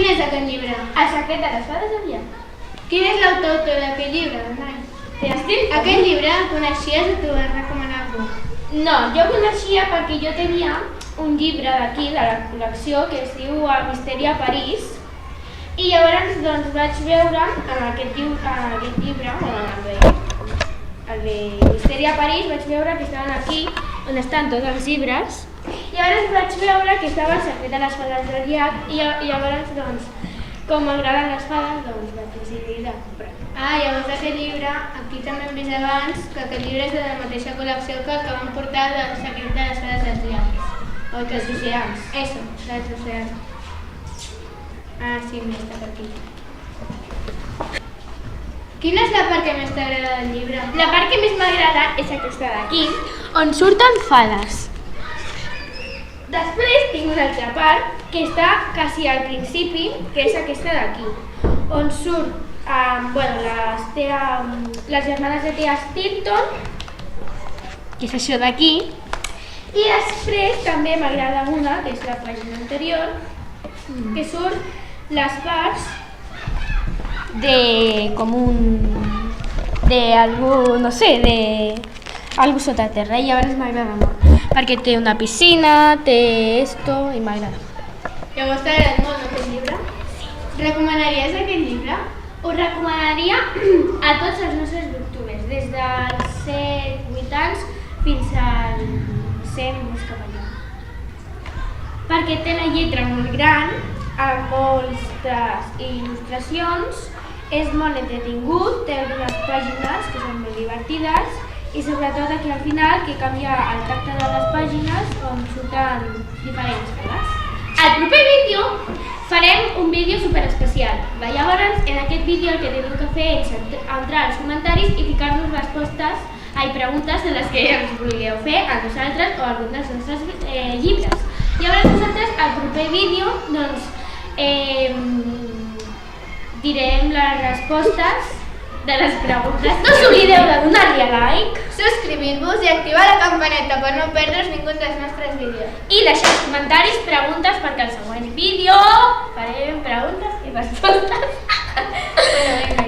quin és aquest llibre? El secret de les fades de Lian. Quin és l'autor d'aquest llibre, Nai? Aquest llibre el coneixies o t'ho vas recomanar algú? No, jo coneixia perquè jo tenia un llibre d'aquí, de la col·lecció, que es diu Misteri a París, i llavors doncs vaig veure en aquest llibre, el de Misteri a París, vaig veure que estaven aquí, on estan tots els llibres, i llavors vaig veure que estava el secret de les fades del llac, i llavors doncs, com m'agraden les fades, doncs vaig decidir de comprar. Llavors aquest llibre, aquí també hem vist abans que aquest llibre és de la mateixa col·lecció que el que vam portar del secret de les fades dels llacs. O dels oceans. Eso, dels oceans. Sí, mira, està per aquí. Quina és la part que més t'agrada del llibre? La part que més m'agrada és aquesta d'aquí, on surten fades. Després tinc una altra part que està quasi al principi, que és aquesta d'aquí, on surt les germanes de Thea Stilton, que és això d'aquí, i després també m'agrada una, que és la pàgina anterior, que surt les parts de algú, no sé, de algo sota terra, i llavors m'agrada molt, perquè té una piscina, té esto, i m'agrada. Llavors t'ha agradat molt aquest llibre? Sí. Recomanaries aquest llibre? Ho recomanaria a tots els nostres booktubers, des dels 7-8 anys fins als 100 més cap allà. Perquè té la lletra molt gran, amb moltes il·lustracions, és molt entretingut, té algunes pàgines que són molt divertides i sobretot aquí al final, que canvia el tacte de les pàgines on surten diferents coses. Al proper vídeo farem un vídeo superespecial. Llavors, en aquest vídeo el que teniu que fer és entrar als comentaris i ficar-nos preguntes de les que ens vulgueu fer a nosaltres o a algun dels nostres llibres. Llavors nosaltres al proper vídeo direm les respostes de les preguntes. No us oblideu de donar-li a like, subscriure-vos i activar la campaneta per no perdre's ningú dels nostres vídeos. I deixar als comentaris preguntes perquè al següent vídeo farem preguntes i respostes. Bueno, vinga.